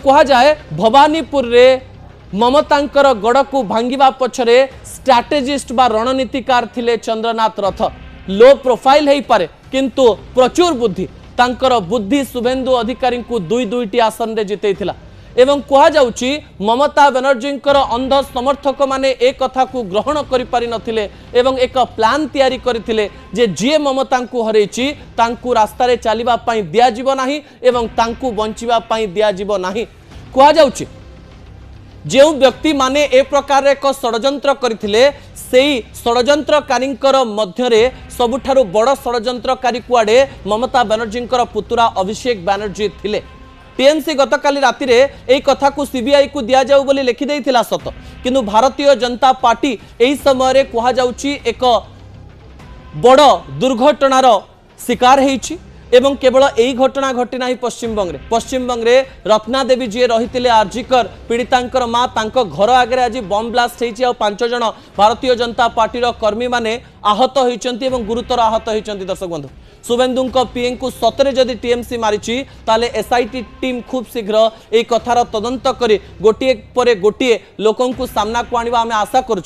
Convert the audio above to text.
कह जाए भवानीपुर रे ममतांकर गड़ को भांगिबा पछरे स्ट्रैटेजिस्ट बा रणनीतिकार थिले चंद्रनाथ रथ। लो प्रोफाइल है पारे किंतु प्रचुर बुद्धि तांकर बुद्धि शुभेन्दु अधिकारी को दुई दुईटी आसन रे जितेइथिला एवं कह जाउची ममता बनर्जींकर अंध समर्थक माने एक कथा को ग्रहण करि पारि नथिले एवं एक प्लान तैयारी करथिले जे जे ममता को हरैची तांकू रास्ता रे चलिबा पई दिया जीव नाही एवं तांकू बंचिबा पई दिया जीव नाही। कह जाउची जो व्यक्ति माने ए प्रकार एक षड्यंत्र करथिले सेई षड्यंत्रकारींकर मध्यरे सबुठारु बड़ षड्यंत्रकारी कुआडे ममता बनर्जींकर पुतुरा अभिषेक बनर्जी थिले। टीएमसी गतकाली राति रे एई कथा को सीबीआई को दिया जाऊ बोली लिखि देइथिला सत किंतु भारतीय जनता पार्टी एई समय रे कहा जाउची एक बड़ दुर्घटनार शिकार हेइची एवं केवल यही घटना घटी ना पश्चिम बंग रे रत्ना देवी जी रही आर्जिकर पीड़ितांकर माँ तांको घर आगे आज बम ब्लास्ट होती और 5 जन भारतीय जनता पार्टी कर्मी माने आहत होती गुरुतर आहत होती। दर्शक बंधु शुभेन्दु पीए को सतरे जदि टीएमसी मारी ताले एसआईटी टीम खूब शीघ्र एक कथार तदंत कर गोटे पर गोटे लोक सामना को आने आशा करुँ।